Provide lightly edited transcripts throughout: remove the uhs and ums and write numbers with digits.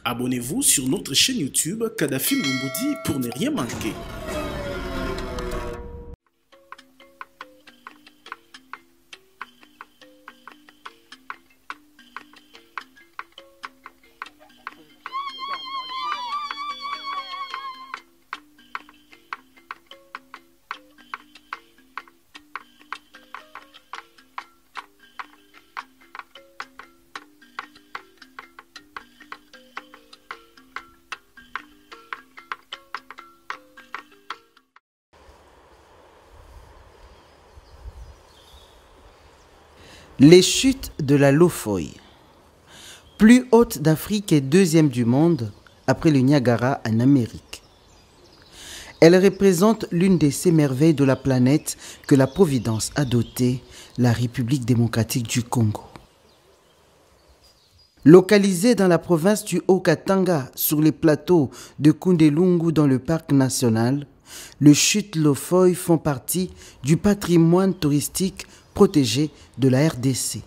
Abonnez-vous sur notre chaîne YouTube Kadhafi Moumoudi pour ne rien manquer. Les chutes de la Lofoï, plus haute d'Afrique et deuxième du monde après le Niagara en Amérique. Elle représente l'une de ces merveilles de la planète que la Providence a dotée, la République démocratique du Congo. Localisée dans la province du Haut-Katanga, sur les plateaux de Kundelungu dans le parc national, les chutes Lofoï font partie du patrimoine touristique protégé de la RDC.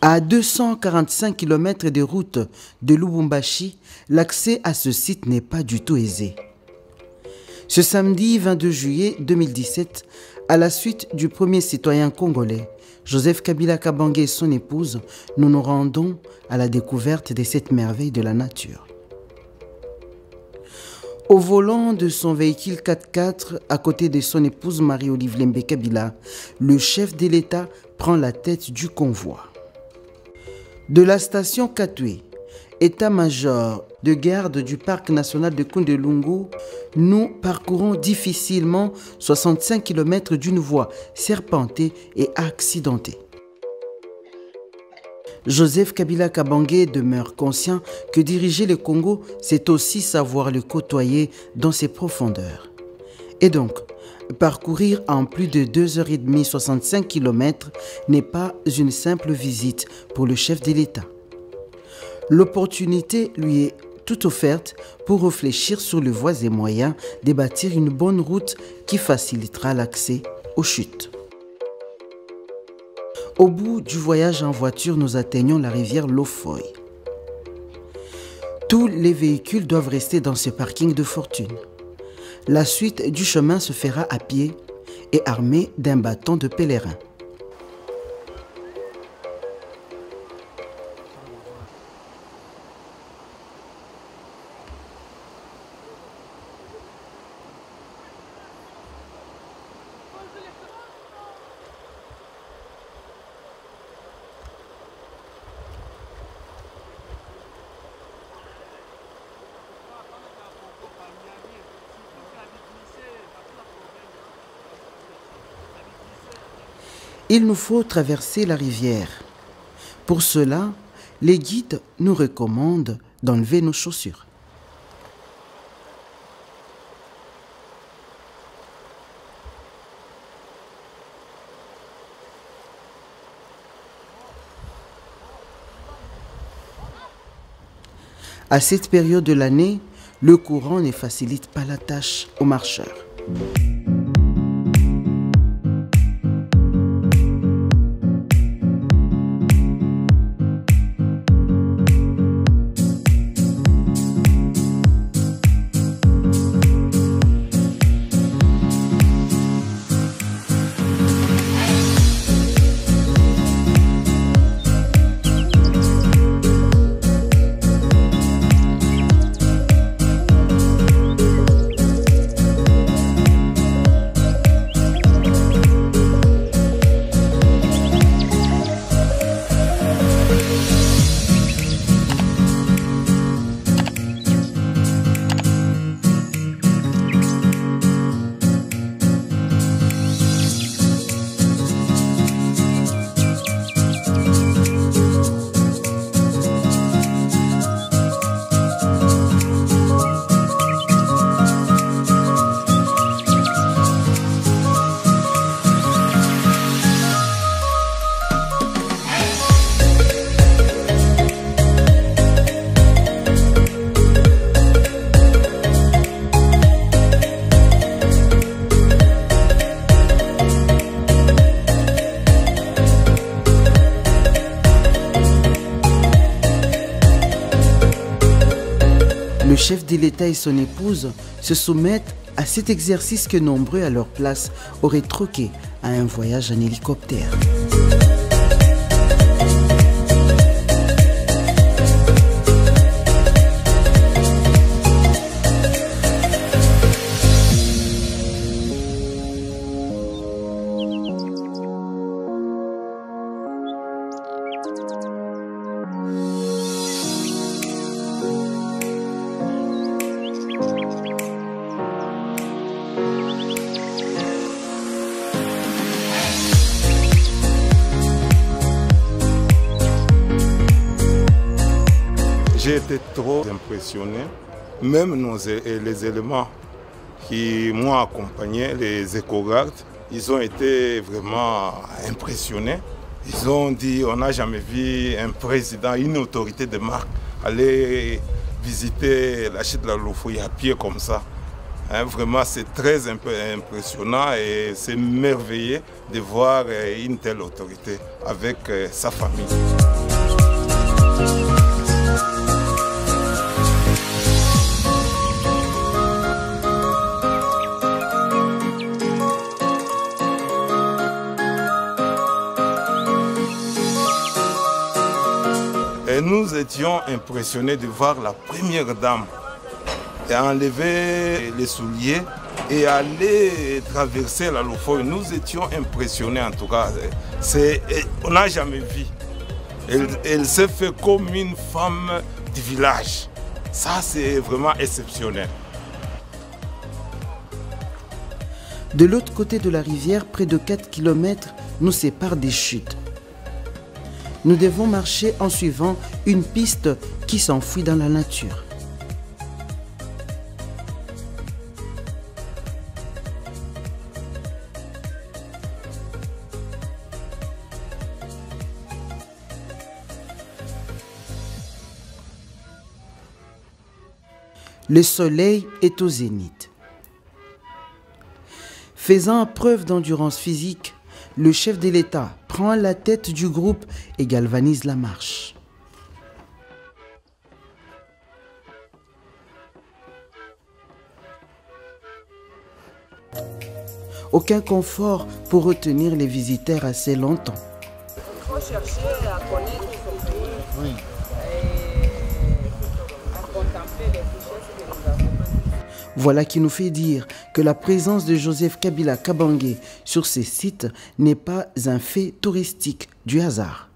À 245 km de route de Lubumbashi, l'accès à ce site n'est pas du tout aisé. Ce samedi 22 juillet 2017, à la suite du premier citoyen congolais, Joseph Kabila Kabange et son épouse, nous nous rendons à la découverte de cette merveille de la nature. Au volant de son véhicule 4x4, à côté de son épouse Marie-Olive Lembe Kabila, le chef de l'État prend la tête du convoi. De la station Katwe, état-major de garde du parc national de Kundelungu, nous parcourons difficilement 65 km d'une voie serpentée et accidentée. Joseph Kabila Kabange demeure conscient que diriger le Congo, c'est aussi savoir le côtoyer dans ses profondeurs. Et donc, parcourir en plus de 2h30 65 km n'est pas une simple visite pour le chef de l'État. L'opportunité lui est toute offerte pour réfléchir sur les voies et moyens de bâtir une bonne route qui facilitera l'accès aux chutes. Au bout du voyage en voiture, nous atteignons la rivière Lofoï. Tous les véhicules doivent rester dans ce parking de fortune. La suite du chemin se fera à pied et armé d'un bâton de pèlerin. Il nous faut traverser la rivière. Pour cela, les guides nous recommandent d'enlever nos chaussures. À cette période de l'année, le courant ne facilite pas la tâche aux marcheurs. Le chef de l'État et son épouse se soumettent à cet exercice que nombreux à leur place auraient troqué à un voyage en hélicoptère. J'ai été trop impressionné, même les éléments qui m'ont accompagné, les éco-gardes, ils ont été vraiment impressionnés. Ils ont dit on n'a jamais vu un président, une autorité de marque aller visiter la chute de la Lofouille à pied comme ça. Hein, vraiment c'est très impressionnant et c'est merveilleux de voir une telle autorité avec sa famille. Et nous étions impressionnés de voir la première dame enlever les souliers et aller traverser la Lofouille. Nous étions impressionnés en tout cas. On n'a jamais vu. Elle s'est fait comme une femme du village. Ça, c'est vraiment exceptionnel. De l'autre côté de la rivière, près de 4 km, nous séparent des chutes. Nous devons marcher en suivant une piste qui s'enfuit dans la nature. Le soleil est au zénith. Faisant preuve d'endurance physique, le chef de l'État prend la tête du groupe et galvanise la marche. Aucun confort pour retenir les visiteurs assez longtemps. Il faut chercher à connaître son pays, oui. À contempler les richesses que nous avons. Voilà qui nous fait dire que la présence de Joseph Kabila Kabange sur ces sites n'est pas un fait touristique du hasard.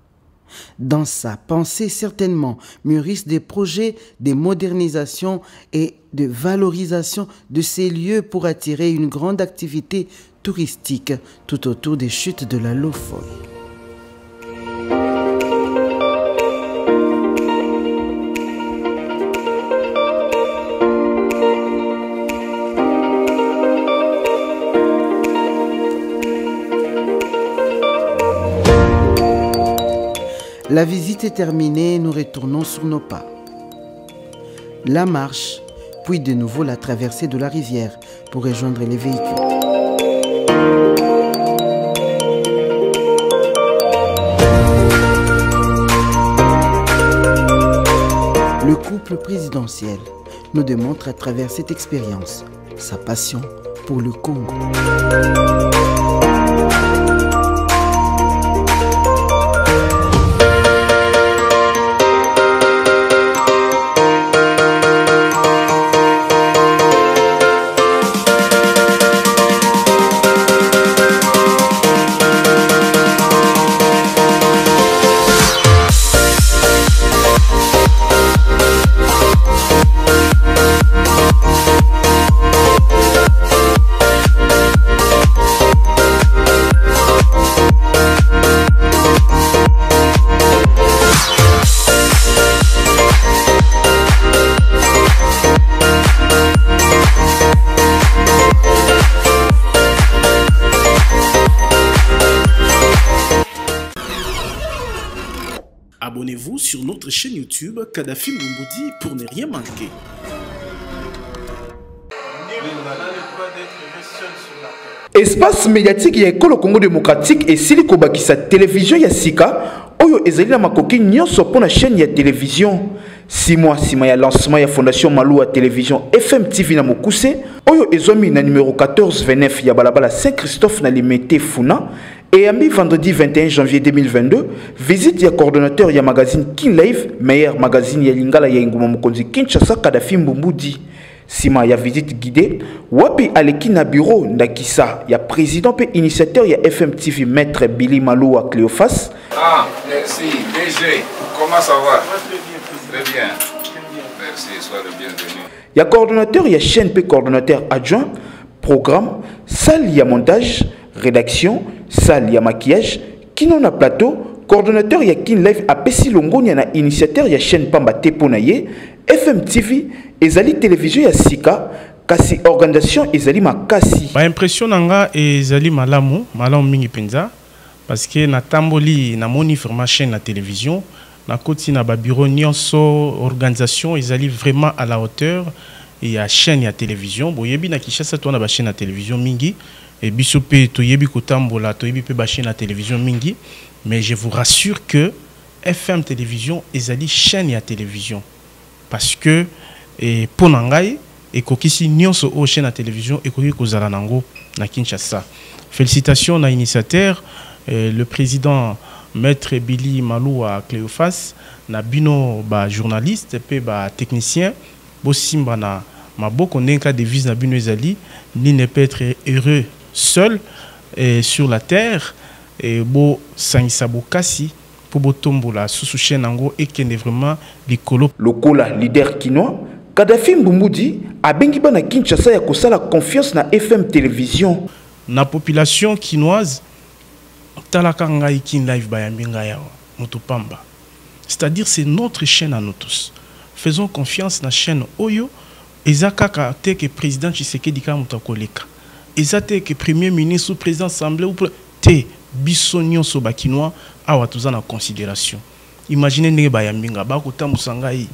Dans sa pensée, certainement, mûrissent des projets de modernisation et de valorisation de ces lieux pour attirer une grande activité touristique tout autour des chutes de la Lofouille. La visite est terminée et nous retournons sur nos pas. La marche, puis de nouveau la traversée de la rivière pour rejoindre les véhicules. Le couple présidentiel nous démontre à travers cette expérience sa passion pour le Congo. Abonnez-vous sur notre chaîne YouTube Kadhafi Moumoudi pour ne rien manquer. Espace médiatique ya Ekolo Congo démocratique et Siliko Bakisa télévision ya Sika oyo ezali na makoki nyonso pona chaîne ya télévision 6 mois sima ya lancement ya fondation Maloua télévision FM TV na Mokuse oyo ezomi na numéro 1429 ya balabala Saint-Christophe na limité Funa et ami vendredi 21 janvier 2022 visite ya coordonnateur ya magazine King Live meilleur magazine ya Lingala ya Nguma Mokonzi Kinshasa Kadafi Mbumbudi. Sima ya visite guidée, wapi aleki na bureau ndakisa ya président pe initiateur ya FM TV maître Billy Maloua Cléophas. Ah, merci. DG, comment ça va? Très bien. Merci, sois le bienvenu. Ya coordonnateur ya chaîne pe coordonnateur adjoint, programme, salle ya montage, rédaction, salle ya maquillage, kino na plateau, coordonnateur ya Kin Live apesi longonia na initiateur ya chaîne Pamba Tepo na ye, FM TV, ezali télévision ya Sika, kasi organisation ezali makasi. Ba impression nanga ezali malamu mingi penza parce que na tamboli na moni vraiment chaîne la télévision, na koti na ba bureau nyonso organisation ezali vraiment à la hauteur et ya chaîne ya télévision. Boyebi na Kinshasa to na ba chaîne la télévision mingi et biso pe to yebi ko tambola to yebi pe ba chaîne la télévision mingi, mais je vous rassure que FM télévision ezali chaîne ya télévision parce que et pour nangai et kokisi nyonso o chaîne à télévision et koki kozala nango na Kinshasa. Félicitations na initiateur le président maître Billy Maloua Cléophas na bino ba journaliste pe ba technicien bo simba na maboko nenka devise na bino ezali ni ne peut être heureux seul sur la terre et bo sangisa bokasi pour botombola sous chaîne nango et kende vraiment likolo lokola leader kinois Kadafi Mbumbudi abengi bana Kinshasa ya kosala confiance na FM télévision na population kinoise talaka ngai Kin Live bayambi ngai awa mutupamba, c'est-à-dire c'est notre chaîne à nous tous. Faisons confiance na chaîne oyo ezakaka te que président Tshisekedi ka mutakoleka ezate que premier ministre ou président assemblée ou te biso nyonso ba kinois awa tozana considération. Imaginez ndenge bayambi nga ba kotambusa ngai.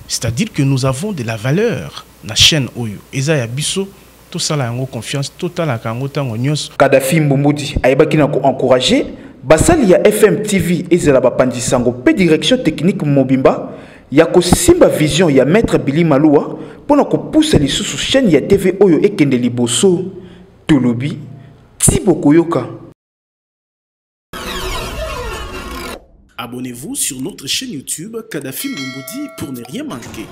C'est-à-dire que nous avons de la valeur na chaîne oyo eza ya biso tout ça la confiance totale à kango tango nyos. Kadafi Mbumbudi ayebaki na ko encourager basali ya FM TV ezela bapandisango pe direction technique mobimba ya ko simba vision ya maître Billy Maloua pona ko pousser les sous chaîne ya TV oyo ekende liboso tolobi Tibo Koyoka. Abonnez-vous sur notre chaîne YouTube Kadafi Mbumbudi pour ne rien manquer.